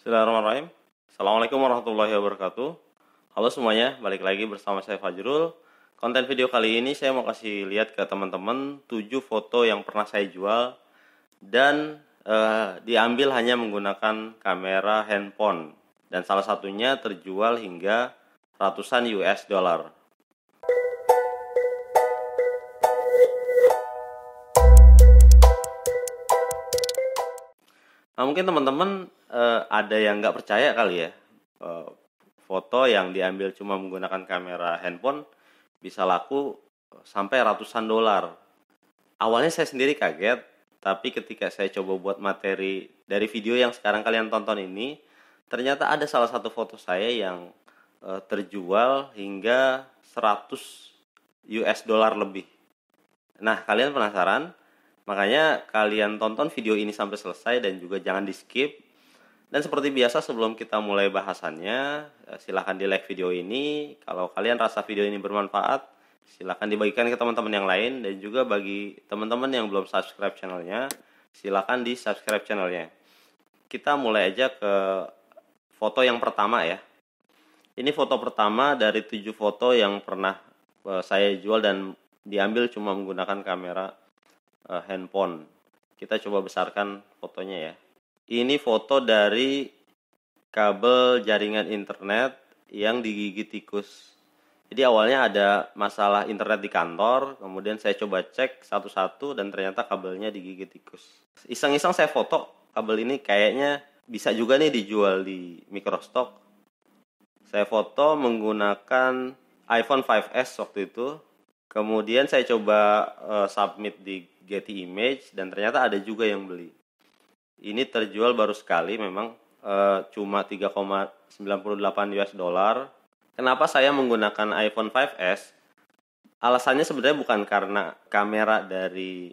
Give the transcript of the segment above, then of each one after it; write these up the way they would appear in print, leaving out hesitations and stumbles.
Bismillahirrahmanirrahim. Assalamualaikum warahmatullahi wabarakatuh. Halo semuanya, balik lagi bersama saya Fajrul. Konten video kali ini saya mau kasih lihat ke teman-teman 7 foto yang pernah saya jual dan diambil hanya menggunakan kamera handphone, dan salah satunya terjual hingga ratusan US dollar. Nah, mungkin teman-teman ada yang nggak percaya kali ya, foto yang diambil cuma menggunakan kamera handphone bisa laku sampai ratusan dolar. Awalnya saya sendiri kaget, tapi ketika saya coba buat materi dari video yang sekarang kalian tonton ini, ternyata ada salah satu foto saya yang terjual hingga 100 US dollar lebih. Nah, kalian penasaran? Makanya kalian tonton video ini sampai selesai dan juga jangan di skip. Dan seperti biasa sebelum kita mulai bahasannya, silahkan di like video ini. Kalau kalian rasa video ini bermanfaat, silahkan dibagikan ke teman-teman yang lain. Dan juga bagi teman-teman yang belum subscribe channelnya, silahkan di subscribe channelnya. Kita mulai aja ke foto yang pertama ya. Ini foto pertama dari 7 foto yang pernah saya jual dan diambil cuma menggunakan kamera handphone. Kita coba besarkan fotonya ya. Ini foto dari kabel jaringan internet yang digigit tikus. Jadi awalnya ada masalah internet di kantor, kemudian saya coba cek satu-satu dan ternyata kabelnya digigit tikus. Iseng-iseng saya foto kabel ini, kayaknya bisa juga nih dijual di microstock. Saya foto menggunakan iPhone 5S waktu itu. Kemudian saya coba submit di Getty Image dan ternyata ada juga yang beli. Ini terjual baru sekali, memang cuma 3,98 US dollar. Kenapa saya menggunakan iPhone 5S? Alasannya sebenarnya bukan karena kamera dari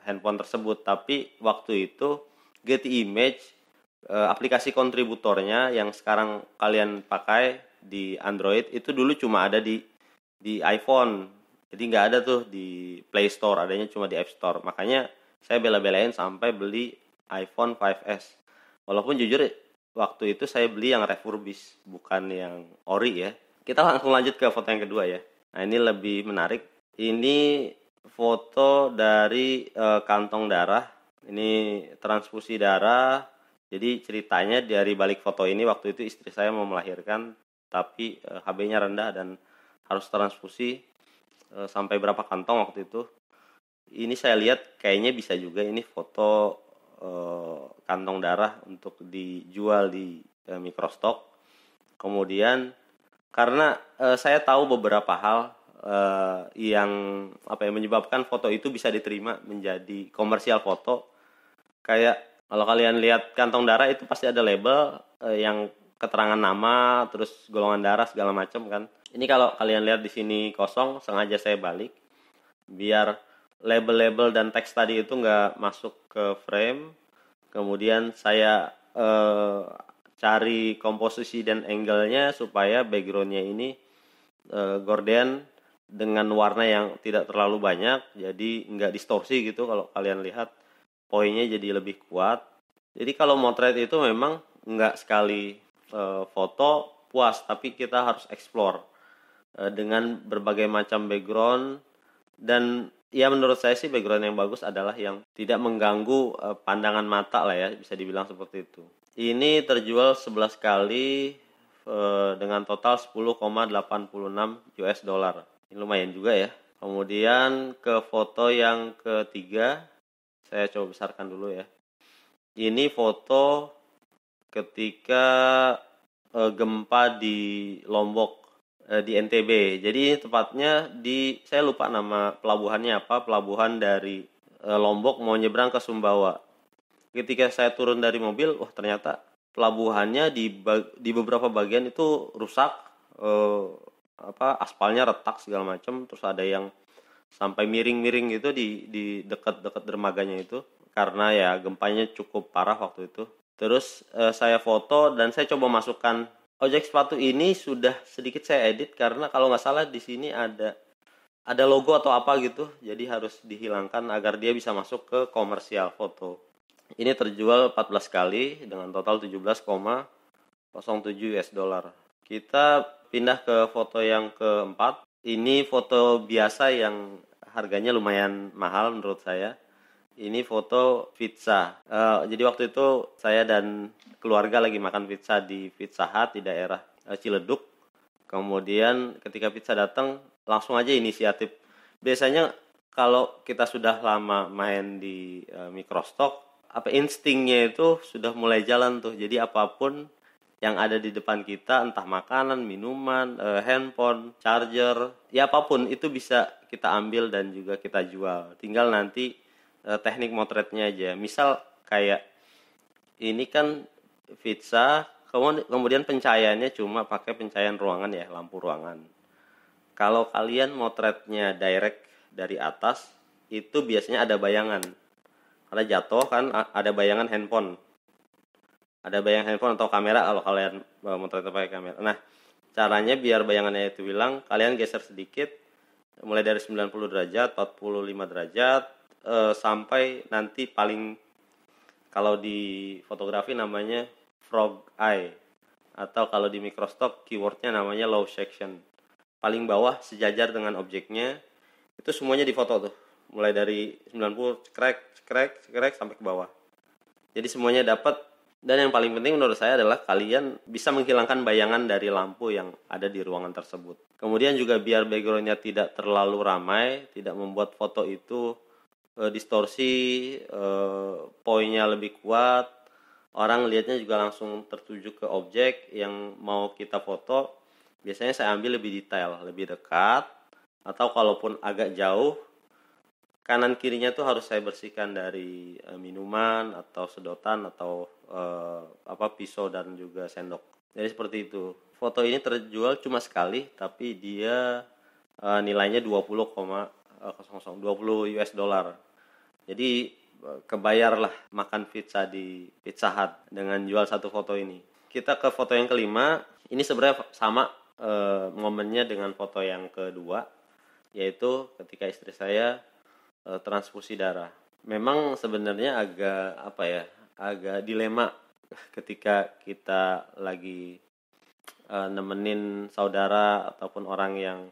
handphone tersebut, tapi waktu itu Getty Image, aplikasi kontributornya yang sekarang kalian pakai di Android itu dulu cuma ada di iPhone. Jadi nggak ada tuh di Play Store, adanya cuma di App Store. Makanya saya bela-belain sampai beli iPhone 5S. Walaupun jujur waktu itu saya beli yang refurbish, bukan yang ori ya. Kita langsung lanjut ke foto yang kedua ya. Nah, ini lebih menarik. Ini foto dari kantong darah. Ini transfusi darah. Jadi ceritanya dari balik foto ini, waktu itu istri saya mau melahirkan, tapi HB-nya rendah dan harus transfusi sampai berapa kantong waktu itu. Ini saya lihat kayaknya bisa juga ini foto kantong darah untuk dijual di microstock. Kemudian karena saya tahu beberapa hal yang menyebabkan foto itu bisa diterima menjadi komersial foto. Kayak kalau kalian lihat kantong darah itu pasti ada label yang keterangan nama, terus golongan darah segala macam kan. Ini kalau kalian lihat di sini kosong, sengaja saya balik biar label-label dan teks tadi itu nggak masuk ke frame. Kemudian saya cari komposisi dan angle-nya supaya background-nya ini gorden dengan warna yang tidak terlalu banyak, jadi nggak distorsi gitu. Kalau kalian lihat poinnya jadi lebih kuat. Jadi kalau motret itu memang nggak sekali foto puas, tapi kita harus explore dengan berbagai macam background. Dan ya menurut saya sih background yang bagus adalah yang tidak mengganggu pandangan mata lah ya, bisa dibilang seperti itu. Ini terjual 11 kali dengan total 10,86 US dollar. Ini lumayan juga ya. Kemudian ke foto yang ketiga, saya coba besarkan dulu ya. Ini foto ketika gempa di Lombok, di NTB. Jadi tepatnya saya lupa nama pelabuhannya apa, pelabuhan dari Lombok mau nyebrang ke Sumbawa. Ketika saya turun dari mobil, wah ternyata pelabuhannya di beberapa bagian itu rusak, aspalnya retak segala macam, terus ada yang sampai miring-miring gitu di dekat-dekat dermaganya itu karena ya gempanya cukup parah waktu itu. Terus saya foto dan saya coba masukkan ojek sepatu ini. Sudah sedikit saya edit karena kalau nggak salah di sini ada logo atau apa gitu, jadi harus dihilangkan agar dia bisa masuk ke komersial foto. Ini terjual 14 kali dengan total 17,07 US dollar. Kita pindah ke foto yang keempat. Ini foto biasa yang harganya lumayan mahal menurut saya. Ini foto pizza. Jadi waktu itu saya dan keluarga lagi makan pizza di Pizza Hut di daerah Ciledug. Kemudian ketika pizza datang, langsung aja inisiatif. Biasanya kalau kita sudah lama main di Microstock, apa instingnya itu sudah mulai jalan tuh. Jadi apapun yang ada di depan kita, entah makanan, minuman, handphone, charger, ya apapun itu bisa kita ambil dan juga kita jual. Tinggal nanti teknik motretnya aja. Misal kayak ini kan pizza, kemudian pencahayaannya cuma pakai pencahayaan ruangan ya, lampu ruangan. Kalau kalian motretnya direct dari atas, itu biasanya ada bayangan. Karena jatuh kan ada bayangan handphone. Ada bayangan handphone atau kamera kalau kalian motretnya pakai kamera. Nah, caranya biar bayangannya itu hilang, kalian geser sedikit mulai dari 90 derajat, 45 derajat sampai nanti paling, kalau di fotografi namanya frog eye, atau kalau di microstock keywordnya namanya low section. Paling bawah sejajar dengan objeknya, itu semuanya difoto tuh. Mulai dari 90 cekrek sampai ke bawah. Jadi semuanya dapat. Dan yang paling penting menurut saya adalah kalian bisa menghilangkan bayangan dari lampu yang ada di ruangan tersebut. Kemudian juga biar backgroundnya tidak terlalu ramai, tidak membuat foto itu distorsi, poinnya lebih kuat. Orang lihatnya juga langsung tertuju ke objek yang mau kita foto. Biasanya saya ambil lebih detail, lebih dekat, atau kalaupun agak jauh, kanan kirinya tuh harus saya bersihkan dari minuman atau sedotan atau pisau dan juga sendok. Jadi seperti itu. Foto ini terjual cuma sekali, tapi dia nilainya 20 US dollar. Jadi kebayarlah makan pizza di Pizza Hut dengan jual satu foto ini. Kita ke foto yang kelima. Ini sebenarnya sama momennya dengan foto yang kedua, yaitu ketika istri saya transfusi darah. Memang sebenarnya agak dilema ketika kita lagi nemenin saudara ataupun orang yang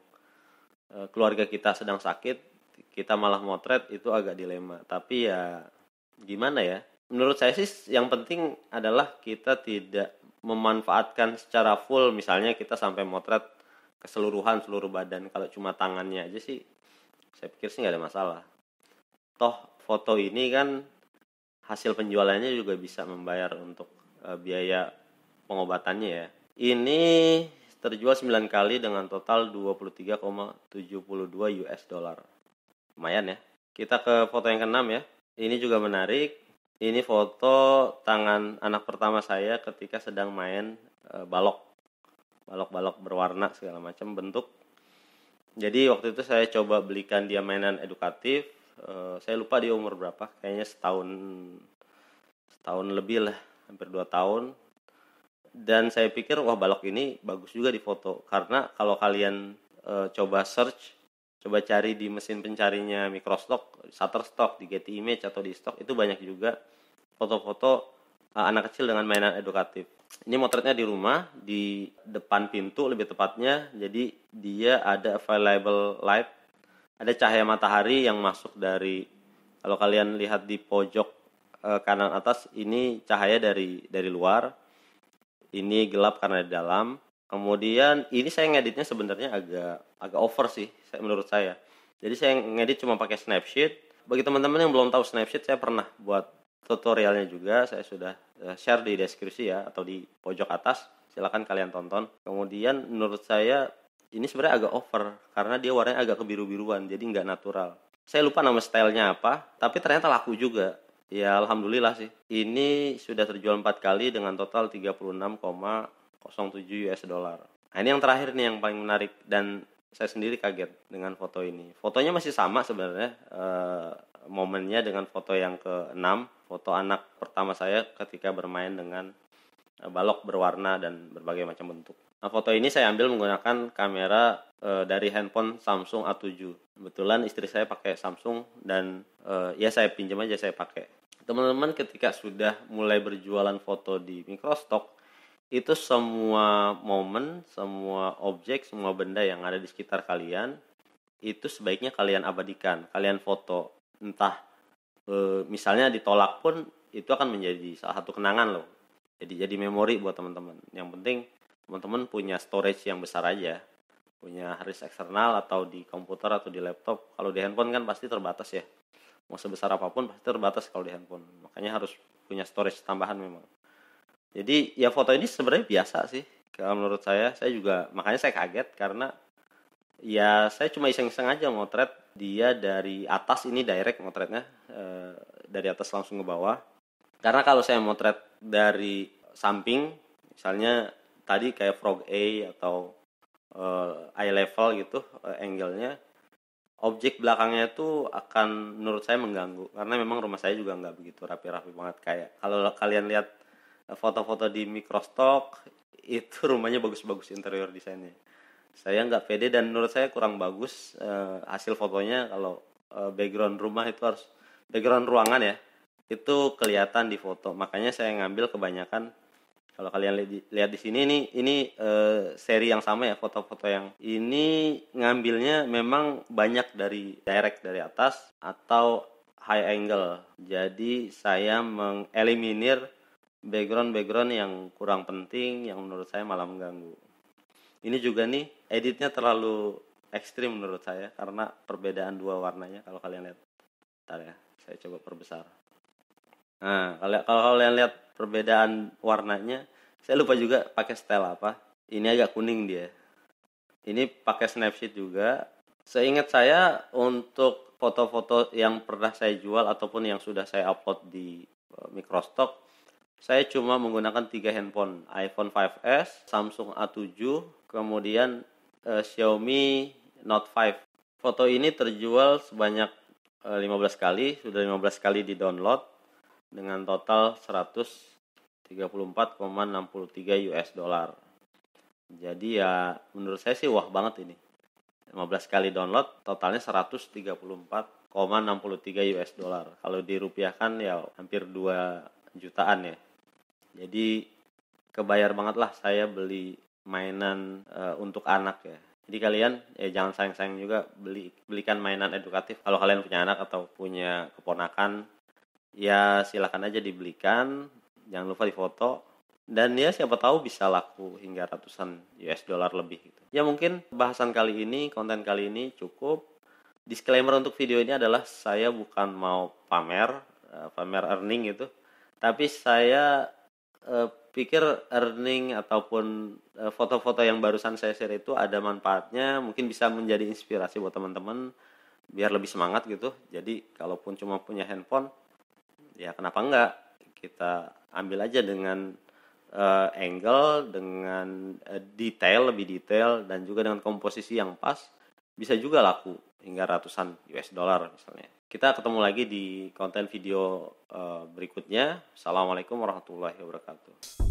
keluarga kita sedang sakit, kita malah motret, itu agak dilema. Tapi ya gimana ya? Menurut saya sih yang penting adalah kita tidak memanfaatkan secara full. Misalnya kita sampai motret keseluruhan seluruh badan. Kalau cuma tangannya aja sih, saya pikir sih nggak ada masalah. Toh foto ini kan hasil penjualannya juga bisa membayar untuk biaya pengobatannya ya. Ini terjual 9 kali dengan total 23,72 US dollar. Lumayan ya. Kita ke foto yang keenam ya. Ini juga menarik. Ini foto tangan anak pertama saya ketika sedang main balok berwarna segala macam bentuk. Jadi waktu itu saya coba belikan dia mainan edukatif. Saya lupa dia umur berapa, kayaknya setahun lebih lah, hampir 2 tahun. Dan saya pikir wah balok ini bagus juga di foto, karena kalau kalian coba cari di mesin pencarinya Microstock, Shutterstock, di Getty Image atau di Stock, itu banyak juga foto-foto anak kecil dengan mainan edukatif. Ini motretnya di rumah, di depan pintu lebih tepatnya. Jadi dia ada available light, ada cahaya matahari yang masuk dari, kalau kalian lihat di pojok kanan atas, ini cahaya dari luar. Ini gelap karena di dalam. Kemudian ini saya ngeditnya sebenarnya agak over sih menurut saya. Jadi saya ngedit cuma pakai Snapseed. Bagi teman-teman yang belum tahu Snapseed, saya pernah buat tutorialnya juga, saya sudah share di deskripsi ya, atau di pojok atas. Silakan kalian tonton. Kemudian menurut saya ini sebenarnya agak over karena dia warnanya agak kebiru-biruan, jadi nggak natural. Saya lupa nama stylenya apa, tapi ternyata laku juga. Ya alhamdulillah sih. Ini sudah terjual 4 kali dengan total 36,07 US dollar. Nah ini yang terakhir nih yang paling menarik, dan saya sendiri kaget dengan foto ini. Fotonya masih sama sebenarnya momennya dengan foto yang ke-6, foto anak pertama saya ketika bermain dengan balok berwarna dan berbagai macam bentuk. Nah, foto ini saya ambil menggunakan kamera dari handphone Samsung A7. Kebetulan istri saya pakai Samsung dan ya saya pinjam aja, saya pakai. Teman-teman ketika sudah mulai berjualan foto di microstock, itu semua momen, semua objek, semua benda yang ada di sekitar kalian itu sebaiknya kalian abadikan, kalian foto. Entah misalnya ditolak pun itu akan menjadi salah satu kenangan loh. Jadi memori buat teman-teman. Yang penting teman-teman punya storage yang besar aja, punya hard disk eksternal atau di komputer atau di laptop. Kalau di handphone kan pasti terbatas ya, mau sebesar apapun pasti terbatas kalau di handphone. Makanya harus punya storage tambahan memang. Jadi ya foto ini sebenarnya biasa sih kalau menurut saya juga, makanya saya kaget karena ya saya cuma iseng-iseng aja motret dia dari atas, ini direct motretnya, dari atas langsung ke bawah. Karena kalau saya motret dari samping, misalnya tadi kayak frog A atau eye level gitu, angle-nya, objek belakangnya itu akan menurut saya mengganggu. Karena memang rumah saya juga nggak begitu rapi-rapi banget. Kayak kalau kalian lihat foto-foto di microstock, itu rumahnya bagus-bagus interior desainnya. Saya nggak pede dan menurut saya kurang bagus hasil fotonya kalau background rumah itu harus, background ruangan ya, itu kelihatan di foto. Makanya saya ngambil kebanyakan, kalau kalian lihat di sini ini seri yang sama ya, foto-foto yang ini ngambilnya memang banyak dari direct dari atas atau high angle. Jadi saya mengeliminir background yang kurang penting yang menurut saya malah mengganggu. Ini juga nih editnya terlalu ekstrim menurut saya karena perbedaan dua warnanya. Kalau kalian lihat, bentar ya, saya coba perbesar. Nah, kalau kalian lihat perbedaan warnanya, saya lupa juga pakai style apa. Ini agak kuning dia. Ini pakai snapseed juga. Seingat saya untuk foto-foto yang pernah saya jual ataupun yang sudah saya upload di microstock, saya cuma menggunakan 3 handphone, iPhone 5s, Samsung A7, kemudian Xiaomi Note 5. Foto ini terjual sebanyak 15 kali, sudah 15 kali di-download dengan total 134,63 US dollar. Jadi ya menurut saya sih wah banget ini. 15 kali download, totalnya 134,63 US dollar. Kalau dirupiahkan ya hampir 2 jutaan ya. Jadi kebayar banget lah saya beli mainan untuk anak ya. Jadi kalian jangan sayang-sayang juga belikan mainan edukatif. Kalau kalian punya anak atau punya keponakan, ya silakan aja dibelikan. Jangan lupa difoto. Dan ya siapa tahu bisa laku hingga ratusan US dollar lebih gitu. Ya mungkin bahasan kali ini, konten kali ini cukup. Disclaimer untuk video ini adalah saya bukan mau pamer earning gitu. Tapi saya pikir earning ataupun foto-foto yang barusan saya share itu ada manfaatnya, mungkin bisa menjadi inspirasi buat teman-teman biar lebih semangat gitu. Jadi kalaupun cuma punya handphone, ya kenapa enggak kita ambil aja dengan angle, dengan lebih detail dan juga dengan komposisi yang pas, bisa juga laku hingga ratusan US dollar misalnya. Kita ketemu lagi di konten video berikutnya. Assalamualaikum warahmatullahi wabarakatuh.